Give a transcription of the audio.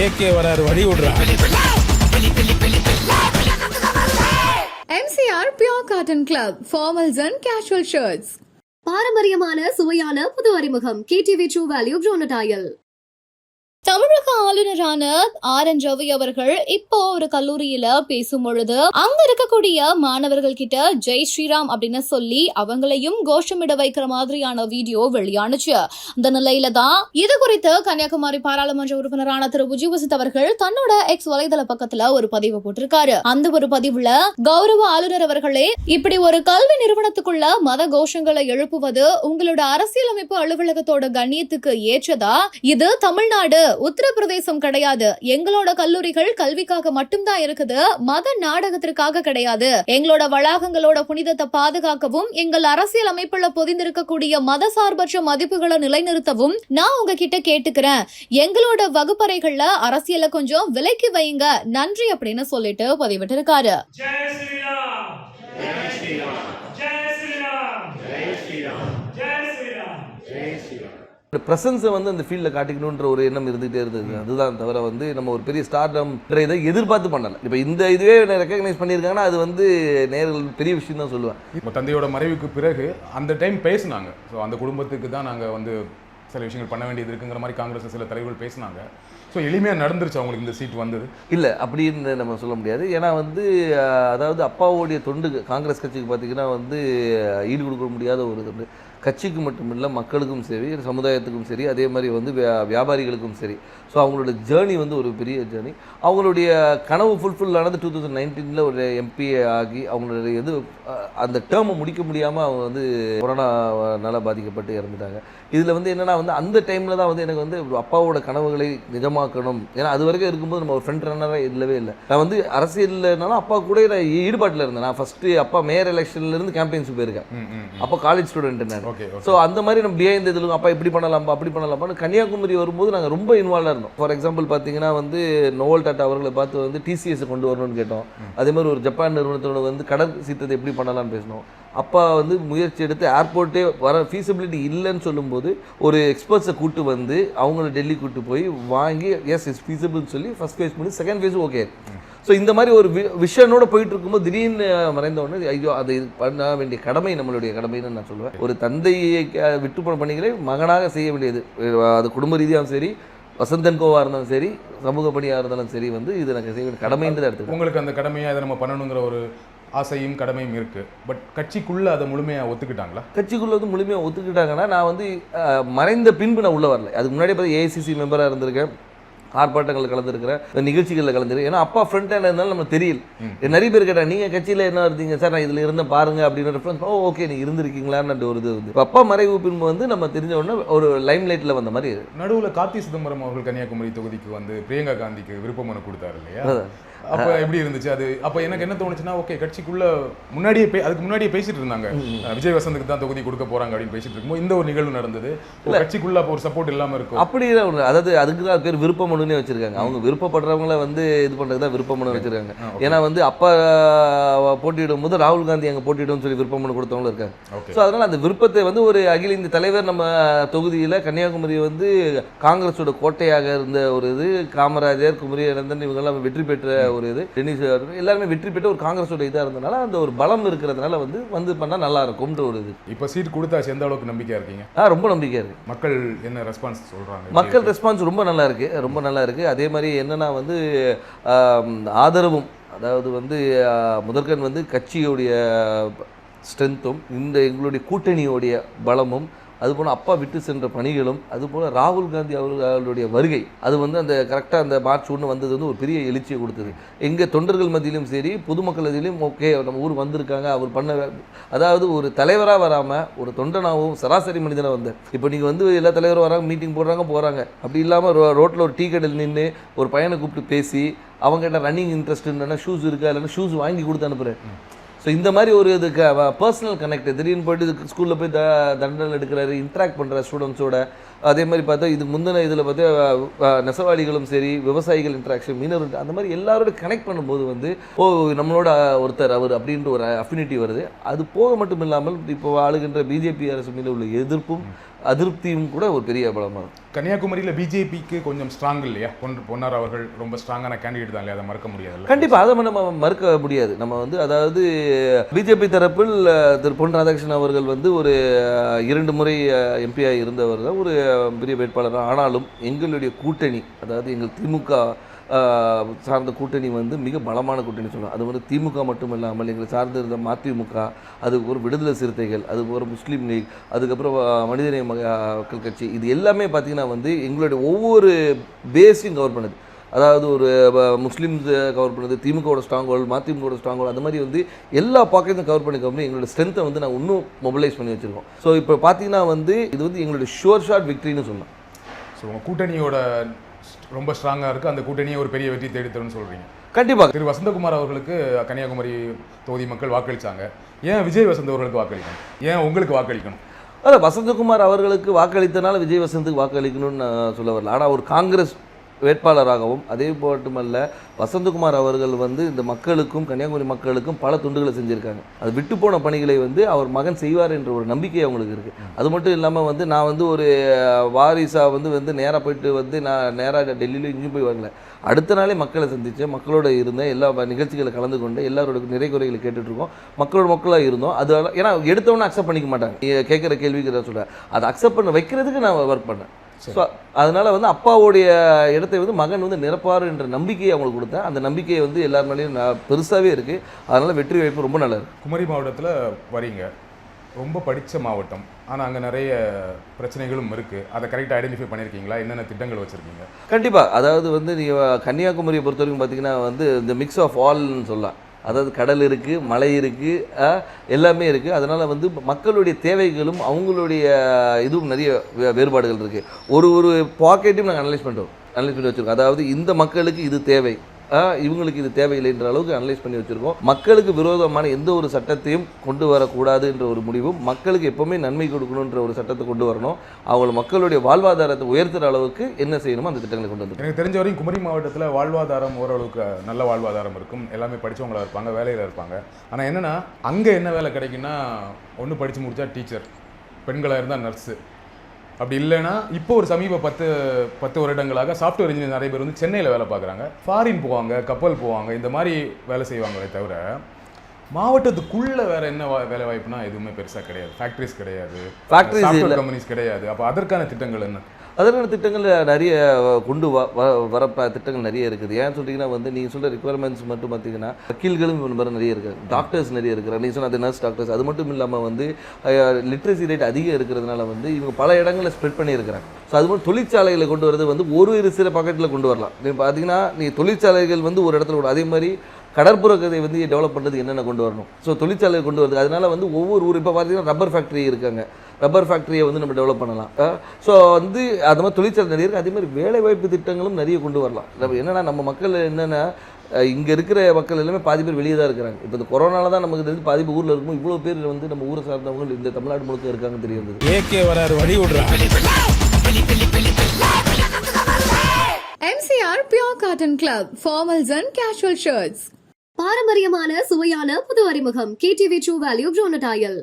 AK வராரு வழி விடுறான். MCR Pure Cotton Club, formals and casual shirts. பாரம்பரியமான சுவையான புது அறிமுகம் KTV True Value Bronadile. தமிழக ஆளுநரான RN ரவி அவர்கள் இப்போ ஒரு கல்லூரியில பேசும் பொழுது அங்க இருக்கக்கூடிய மாணவர்கள் கிட்ட ஜெய் ஸ்ரீராம் அப்படின்னு சொல்லி அவங்களையும் கோஷமிட வைக்கிற மாதிரியான வீடியோ வெளியானுச்சு. இந்த நிலையில தான் இது குறித்து கன்னியாகுமரி பாராளுமன்ற உறுப்பினரான திரு விஜயவசந்த் அவர்கள் தன்னோட எக்ஸ் வலைதள பக்கத்துல ஒரு பதிவு போட்டிருக்காரு. அந்த ஒரு பதிவுல கௌரவ ஆளுநர் அவர்களே, இப்படி ஒரு கல்வி நிறுவனத்துக்குள்ள மத கோஷங்களை எழுப்புவது உங்களோட அரசியலமைப்பு அலுவலகத்தோட கண்ணியத்துக்கு ஏற்றதா? இது தமிழ்நாடு, உத்தரப்பிரதேசம் கிடையாது. எங்களோட கல்லூரிகள் கல்விக்காக மட்டும்தான் இருக்குது, மத நாடகத்திற்காக கிடையாது. எங்களோட வளாகங்களோட புனிதத்தை பாதுகாக்கவும் எங்கள் அரசியல் அமைப்புல பொதிந்திருக்கக்கூடிய மத சார்பற்ற மதிப்புகளை நிலைநிறுத்தவும் நான் உங்ககிட்ட கேட்டுக்கிறேன். எங்களோட வகுப்பறைகள்ல அரசியலை கொஞ்சம் விலக்கி வைங்க, நன்றி அப்படின்னு சொல்லிட்டு பதிவிட்டு இருக்காரு. பிரசன்ஸை வந்து அந்த ஃபீல்டில் காட்டிக்கணுன்ற ஒரு எண்ணம் இருந்துகிட்டே இருந்தது. அதுதான் தவிர வந்து நம்ம ஒரு பெரிய ஸ்டார்டம்ன்ற இதை எதிர்பார்த்து பண்ணலை. இப்போ இந்த இதுவே ரெக்கக்னைஸ் பண்ணியிருக்காங்கன்னா அது வந்து நேர்கள் பெரிய விஷயம் தான் சொல்லுவேன். இப்போ தந்தையோட மறைவுக்கு பிறகு அந்த டைம் பேசினாங்க. ஸோ அந்த குடும்பத்துக்கு தான் நாங்கள் வந்து சில விஷயங்கள் பண்ண வேண்டியது இருக்குங்கிற மாதிரி காங்கிரஸ் சில தலைவர்கள் பேசினாங்க. ஸோ எளிமையாக நடந்துருச்சு அவங்களுக்கு இந்த சீட் வந்தது. இல்லை அப்படின்னு நம்ம சொல்ல முடியாது. ஏன்னா வந்து அதாவது அப்பாவோடைய தொண்டு காங்கிரஸ் கட்சிக்கு பார்த்திங்கன்னா வந்து ஈடு கொடுக்க முடியாத ஒரு தொண்டு. கட்சிக்கு மட்டும் இல்லை, மக்களுக்கும் சரி, சமுதாயத்துக்கும் சரி, அதே மாதிரி வந்து வியாபாரிகளுக்கும் சரி. ஸோ அவங்களோட ஜேர்னி வந்து ஒரு பெரிய ஜேர்னி. அவங்களுடைய கனவு ஃபுல்ஃபில் ஆனது 2019 ஒரு MP ஆகி அவங்களுடைய அந்த டேர்மை முடிக்க முடியாமல் அவங்க வந்து கொரோனாவால் பாதிக்கப்பட்டு இறந்துட்டாங்க. இதில் வந்து என்னென்னா வந்து அந்த டைமில் தான் வந்து எனக்கு வந்து அப்பாவோட கனவுகளை நிஜமாக்கணும். ஏன்னா அது வரைக்கும் இருக்கும்போது நம்ம ஒரு ஃப்ரண்ட் ரன்னராக இல்லவே இல்லை. நான் வந்து அரசியல்னாலும் அப்பா கூட நான் ஈடுபாட்டில் இருந்தேன். நான் ஃபஸ்ட்டு அப்பா மேயர் எலெக்ஷன்லேருந்து கேம்பெயின்ஸ் போயிருக்கேன். அப்போ காலேஜ் ஸ்டூடெண்ட் நான். ஸோ அந்த மாதிரி நம்ம பிஹைண்ட் இதில் அப்பா இப்படி பண்ணலாம்ப்பா அப்படி பண்ணலாம்ப்பான்னு கன்னியாகுமரி வரும்போது நாங்கள் ரொம்ப இன்வால்வாக இருந்தோம். ஃபார் எக்ஸாம்பிள் பார்த்தீங்கன்னா வந்து நோவல் டாட்டா அவர்களை பார்த்து வந்து TCS கொண்டு வரணும்னு கேட்டோம். அதே மாதிரி ஒரு ஜப்பான் நிறுவனத்தோட வந்து கடல் சீற்றத்தை எப்படி பண்ணலாம்னு பேசினோம். அப்பா வந்து முயற்சி எடுத்து ஏர்போர்ட்டே வர ஃபீஸிபிலிட்டி இல்லைன்னு சொல்லும்போது ஒரு எக்ஸ்பர்ட்ஸை கூட்டு வந்து அவங்கள டெல்லி கூட்டு போய் வாங்கி இஸ் ஃபீஸிபிள்னு சொல்லி ஃபஸ்ட் ஃபேஸ் பண்ணி செகண்ட் ஃபேஸும் ஓகே. ஸோ இந்த மாதிரி ஒரு விஷனோட போயிட்டு இருக்கும்போது திடீர்னு மறைந்த உடனே ஐயோ அது பண்ண வேண்டிய கடமை நம்மளுடைய கடமைன்னு நான் சொல்லுவேன். ஒரு தந்தையை விட்டு பணிகளை மகனாக செய்ய வேண்டியது. அது குடும்ப ரீதியாகவும் சரி, வசந்தன் கோவாக இருந்தாலும் சரி, சமூக பணியாக இருந்தாலும் சரி, வந்து இது எனக்கு செய்ய வேண்டிய கடமைன்றதை எடுத்து உங்களுக்கு அந்த கடமையாக இதை நம்ம பண்ணணுங்கிற ஒரு ஆசையும் கடமையும் இருக்குது. பட் கட்சிக்குள்ளே அதை முழுமையாக ஒத்துக்கிட்டாங்களா? கட்சிக்குள்ளே வந்து முழுமையாக ஒத்துக்கிட்டாங்கன்னா நான் வந்து மறைந்த பின்பு நான் உள்ளே வரல. அதுக்கு முன்னாடி பார்த்து AICC மெம்பராக இருந்திருக்கேன், ஆர்ப்பாட்டங்களில் கலந்துருக்கிறேன், நிகழ்ச்சிகளில் கலந்துருக்கேன். ஏன்னா அப்பா ஃப்ரண்ட் ஹேண்ட் இருந்தாலும் நம்ம தெரியல. நிறைய பேர் கேட்டால் நீங்கள் கட்சியில் என்ன இருந்தீங்க சார், நான் இதில் இருந்தேன் பாருங்க அப்படின்னு ரெஃபரன்ஸ். ஓகே நீ இருந்திருக்கீங்களான்னு ஒரு இது வந்து இப்போ அப்பா மறைவு பின்பு வந்து நம்ம தெரிஞ்ச உடனே ஒரு லைம் லைட்டில் வந்த மாதிரி. நடுவில் கார்த்தி சிதம்பரம் அவர்கள் கன்னியாகுமரி தொகுதிக்கு வந்து பிரியங்கா காந்திக்கு விருப்ப மனு கொடுத்தாரு இல்லையா? அப்போ எப்படி இருந்துச்சு அது? அப்போ எனக்கு என்ன தோணுச்சுன்னா, ஓகே கட்சிக்குள்ள அதுக்கு முன்னாடியே பேசிட்டு இருந்தாங்க, விஜய் வசந்துக்கு தான் தொகுதி கொடுக்க போறாங்க அப்படின்னு பேசிட்டு இருக்கும்போது இந்த ஒரு நிகழ்வு நடந்தது. கட்சிக்குள்ள அப்போ ஒரு சப்போர்ட் இல்லாம இருக்கும். அப்படி அதாவது அதுக்கு தான் பேர் விருப்ப மனுனே வச்சிருக்காங்க. அவங்க விருப்பப்படுறவங்கள வந்து இது பண்றது தான் விருப்ப மனு வச்சிருக்காங்க. ஏன்னா வந்து அப்பா போட்டியிடும் போது ராகுல் காந்தி அங்கே போட்டியிடும் சொல்லி விருப்ப மனு கொடுத்தவங்களும் இருக்காங்க. ஸோ அதனால அந்த விருப்பத்தை வந்து ஒரு அகில இந்திய தலைவர் நம்ம தொகுதியில் கன்னியாகுமரி வந்து காங்கிரஸோட கோட்டையாக இருந்த ஒரு இது, காமராஜர், குமரியநந்தன் இவங்கெல்லாம் வெற்றி பெற்ற ஒரு இது, டென்னிஸ் எல்லாருமே வெற்றி பெற்ற ஒரு காங்கிரஸோட இதாக இருந்தனால அந்த ஒரு பலம் இருக்கிறதுனால வந்து பண்ணால் நல்லா இருக்கும்ன்ற ஒரு இது. இப்போ சீட் கொடுத்தாச்சு, எந்த அளவுக்கு நம்பிக்கையாக இருக்கீங்க? ரொம்ப நம்பிக்கையாக இருக்கு. மக்கள் என்ன ரெஸ்பான்ஸ் சொல்கிறாங்க? மக்கள் ரெஸ்பான்ஸ் ரொம்ப நல்லா இருக்கு, ரொம்ப நல்லா இருக்கு. அதே மாதிரி என்னன்னா வந்து ஆதரவும், அதாவது வந்து முதற்கண் வந்து கட்சியோடைய ஸ்ட்ரென்த்தும் எங்களுடைய கூட்டணியோடைய பலமும், அதுபோல் அப்பா விட்டு சென்ற பணிகளும், அதுபோல் ராகுல் காந்தி அவர்களுடைய வருகை, அது வந்து அந்த கரெக்டாக அந்த மார்ச் 1 வந்தது வந்து ஒரு பெரிய எழுச்சியை கொடுத்தது. எங்கள் தொண்டர்கள் மத்தியிலும் சரி, பொதுமக்கள் மத்தியிலும் ஓகே நம்ம ஊர் வந்திருக்காங்க, அவர் பண்ண, அதாவது ஒரு தலைவராக வராமல் ஒரு தொண்டனாகவும் சராசரி மனிதனாக வந்தார். இப்போ நீங்கள் வந்து எல்லா தலைவரும் வராங்க, மீட்டிங் போகிறாங்க. அப்படி இல்லாமல் ரோட்டில் ஒரு டீ கடையில் நின்று ஒரு பையனை கூப்பிட்டு பேசி அவங்ககிட்ட ரன்னிங் இன்ட்ரெஸ்ட் இல்லைன்னா ஷூஸ் இருக்கா, இல்லைன்னா ஷூஸ் வாங்கி கொடுத்து அனுப்புகிறேன். ஸோ இந்த மாதிரி ஒரு இதுக்கு பர்சனல் கனெக்ட், திடீர்னு போய்ட்டு ஸ்கூலில் போய் தண்டனை எடுக்கிறாரு, இன்ட்ராக்ட் பண்ணுற ஸ்டூடெண்ட்ஸோட. அதே மாதிரி பார்த்தா இதுக்கு முந்தின இதில் பார்த்தா நெசவாளிகளும் சரி, விவசாயிகள் இன்ட்ராக்ஷன், மீனவர், அந்த மாதிரி எல்லாரோட கனெக்ட் பண்ணும்போது வந்து நம்மளோட ஒருத்தர் அவர் அப்படின்ற ஒரு அஃபினிட்டி வருது. அது போக மட்டும் இல்லாமல் இப்போ ஆளுகின்ற BJP அரசு மீது உள்ள எதிர்ப்பும் அதிருப்தியும் கூட ஒரு பெரிய பலமாக இருக்கும். கன்னியாகுமரியில் பிஜேபிக்கு கொஞ்சம் ஸ்ட்ராங் இல்லையா? பொன்னார் அவர்கள் ரொம்ப ஸ்ட்ராங்கான கேண்டிடேட் தான் இல்லையா? அதை மறக்க முடியாது. கண்டிப்பாக அதை நம்ம மறுக்க முடியாது. நம்ம வந்து அதாவது பிஜேபி தரப்பில் திரு பொன் ராதாகிருஷ்ணன் அவர்கள் வந்து ஒரு 2 முறை எம்பியாக இருந்தவர் தான், ஒரு பெரிய வேட்பாளர். ஆனாலும் எங்களுடைய கூட்டணி, அதாவது எங்கள் திமுக சார்ந்த கூட்டணி வந்து மிக பலமான கூட்டணி சொல்லலாம். அது வந்து திமுக மட்டும் இல்லாமல் எங்களை சார்ந்து இருந்த மதிமுக, அதுக்கு ஒரு விடுதலை சிறுத்தைகள், அதுக்கு ஒரு முஸ்லீம் லீக், அதுக்கப்புறம் மனிதநேய மக்கள் கட்சி, இது எல்லாமே பார்த்திங்கன்னா வந்து எங்களுடைய ஒவ்வொரு பேஸையும் கவர் பண்ணுது. அதாவது ஒரு முஸ்லீம்ஸ் கவர் பண்ணுது, திமுகவோட ஸ்ட்ராங் ஹோல்டு, மதிமுகவோட ஸ்ட்ராங் ஹோல்டு, அந்த மாதிரி வந்து எல்லா பாக்கெட்டும் கவர் பண்ணி எங்களோட ஸ்ட்ரென்த்தை வந்து நான் இன்னும் மொபிலைஸ் பண்ணி வச்சுருக்கோம். ஸோ இப்போ பார்த்தீங்கன்னா வந்து இது வந்து எங்களுடைய ஷோர் ஷாட் விக்ட்ரின்னு சொல்லலாம். ஸோ உங்கள் கூட்டணியோட ரொம்ப ஸ்ட்ராங்காக இருக்குது, அந்த கூட்டணியை ஒரு பெரிய வெற்றி தேடித்தரும்னு சொல்கிறீங்க. கண்டிப்பாக. திரு வசந்தகுமார் அவர்களுக்கு கன்னியாகுமரி தொகுதி மக்கள் வாக்களித்தாங்க. ஏன் விஜய் வசந்த் அவர்களுக்கு வாக்களிக்கணும்? ஏன் உங்களுக்கு வாக்களிக்கணும்? அதான் வசந்தகுமார் அவர்களுக்கு வாக்களித்தனால விஜய் வசந்துக்கு வாக்களிக்கணும்னு நான் சொல்ல வரல. ஆனால் ஒரு காங்கிரஸ் வேட்பாளராகவும் அதே மட்டுமல்ல வசந்தகுமார் அவர்கள் வந்து இந்த மக்களுக்கும் கன்னியாகுமரி மக்களுக்கும் பல துண்டுகளை செஞ்சுருக்காங்க. அது விட்டு போன பணிகளை வந்து அவர் மகன் செய்வார் என்ற ஒரு நம்பிக்கை அவங்களுக்கு இருக்குது. அது மட்டும் இல்லாமல் வந்து நான் வந்து ஒரு வாரிசாக வந்து நேராக போயிட்டு வந்து நான் நேராக டெல்லியில் இங்கேயும் போய் வரல. அடுத்த நாளே மக்களை சந்தித்தேன், மக்களோட இருந்தேன், எல்லா நிகழ்ச்சிகளை கலந்து கொண்டு எல்லாரோட நிறை குறைகளை கேட்டுட்ருக்கோம், மக்களாக இருந்தோம். அது ஏன்னா எடுத்தவொன்னே அக்செப்ட் பண்ணிக்க மாட்டாங்க, கேட்குற கேள்விக்கு தான் சொல்கிறேன். அதை அக்செப்ட் பண்ண வைக்கிறதுக்கு நான் ஒர்க் பண்ணேன். ஸோ அதனால் வந்து அப்பாவுடைய இடத்தை வந்து மகன் வந்து நிரப்பார் என்ற நம்பிக்கையை அவங்களுக்கு கொடுத்தேன். அந்த நம்பிக்கையை வந்து எல்லார் மேலேயும் பெருசாகவே இருக்குது. அதனால் வெற்றி வாய்ப்பு ரொம்ப நல்லா இருக்குது. குமரி மாவட்டத்தில் வரீங்க, ரொம்ப படித்த மாவட்டம், ஆனால் அங்கே நிறைய பிரச்சனைகளும் இருக்குது. அதை கரெக்டாக ஐடென்டிஃபை பண்ணியிருக்கீங்களா? என்னென்ன திட்டங்கள் வச்சுருக்கீங்க? கண்டிப்பாக. அதாவது வந்து நீங்கள் கன்னியாகுமரியை பொறுத்த வரைக்கும் பார்த்தீங்கன்னா வந்து இந்த மிக்ஸ் ஆஃப் ஆல்னு சொல்லலாம். அதாவது கடல் இருக்குது, மலை இருக்குது, எல்லாமே இருக்குது. அதனால் வந்து மக்களுடைய தேவைகளும் அவங்களுடைய இதுவும் நிறைய வேறுபாடுகள் இருக்குது. ஒரு பாக்கெட்டையும் நாங்கள் அனலைஸ் பண்ணி வச்சுருக்கோம். அதாவது இந்த மக்களுக்கு இது தேவை, இவங்களுக்கு இது தேவையில்லைன்ற அளவுக்கு அனலைஸ் பண்ணி வச்சுருக்கோம். மக்களுக்கு விரோதமான எந்த ஒரு சட்டத்தையும் கொண்டு வரக்கூடாது என்ற ஒரு முடிவும், மக்களுக்கு எப்போவுமே நன்மை கொடுக்கணுன்ற ஒரு சட்டத்தை கொண்டு வரணும். அவங்க மக்களுடைய வாழ்வாதாரத்தை உயர்த்துகிற அளவுக்கு என்ன செய்யணுமோ அந்த திட்டங்களை கொண்டு வந்து. எனக்கு தெரிஞ்ச வரைக்கும் குமரி மாவட்டத்தில் வாழ்வாதாரம் ஓரளவுக்கு நல்ல வாழ்வாதாரம் இருக்கும். எல்லாமே படித்தவங்களாக இருப்பாங்க, வேலையில் இருப்பாங்க. ஆனால் என்னென்னா அங்கே என்ன வேலை கிடைக்குன்னா, ஒன்று படித்து முடித்தா டீச்சர், பெண்களாக இருந்தால் நர்ஸு, அப்படி இல்லைன்னா இப்போ ஒரு சமீப 10 வருடங்களாக சாஃப்ட்வேர் இன்ஜினியர் நிறைய பேர் வந்து சென்னையில் வேலை பார்க்குறாங்க, ஃபாரின் போவாங்க, கப்பல் போவாங்க, இந்த மாதிரி வேலை செய்வாங்களே தவிர மாவட்டத்துக்குள்ளே வேறு என்ன வேலை வாய்ப்புனா எதுவுமே பெருசாக கிடையாது. ஃபேக்ட்ரிஸ் கிடையாது, சாஃப்ட்வேர் கம்பெனிஸ் கிடையாது. அப்போ அதற்கான திட்டங்கள் என்ன? அதற்கான திட்டங்கள் நிறைய கொண்டு வர திட்டங்கள் நிறைய இருக்குது. ஏன்னு சொல்லிங்கன்னா வந்து நீங்கள் சொல்கிற ரிக்குவயர்மெண்ட்ஸ் மட்டும் பார்த்தீங்கன்னா வக்கீல்களும் மாதிரி நிறைய இருக்குது, டாக்டர்ஸ் நிறைய இருக்கிறாங்க. நீங்கள் சொன்ன அது நர்ஸ் டாக்டர்ஸ். அது மட்டும் இல்லாமல் வந்து லிட்ரஸி ரேட் அதிகம் இருக்கிறதுனால வந்து இவங்க பல இடங்களில் ஸ்ப்ரெட் பண்ணியிருக்கிறாங்க. ஸோ அது மாதிரி தொழிற்சாலைகளை கொண்டு வரது வந்து ஒரு சில பாக்கெட்டில் கொண்டு வரலாம். நீங்கள் பார்த்தீங்கன்னா நீங்கள் தொழிற்சாலைகள் வந்து ஒரு இடத்துல கூட, அதே மாதிரி கடற்புற கதை வந்து டெவலப் பண்ணுறது என்னென்ன கொண்டு வரணும். ஸோ தொழிற்சாலையை கொண்டு வருது. அதனால் வந்து ஒவ்வொரு ஊர் இப்போ பார்த்தீங்கன்னா ரப்பர் ஃபேக்ட்ரி இருக்காங்க, ரப்பர் ஃபேக்ட்ரியை வந்து நம்ம டெவலப் பண்ணலாம். ஸோ வந்து அது மாதிரி தொழிற்சாலை நிறைய இருக்குது. அதே மாதிரி வேலைவாய்ப்பு திட்டங்களும் நிறைய கொண்டு வரலாம். என்னென்னா நம்ம மக்கள் என்னென்னா இங்கே இருக்கிற மக்கள் எல்லாமே பாதி பேர் வெளியே தான் இருக்கிறாங்க. இப்போ இந்த கொரோனால தான் நமக்கு தெரிஞ்சு பாதி பேர் ஊரில் இருக்கும். இவ்வளோ பேர் வந்து நம்ம ஊரை சார்ந்தவங்க இந்த தமிழ்நாடு முழுக்க இருக்காங்க தெரியுது. ஏகே வராரு வழி விடுறாங்க. MCR Pure Cotton Club, formals and casual shirts. பாரம்பரியமான சுவையான புது அறிமுகம் KTV True Value Bronatile.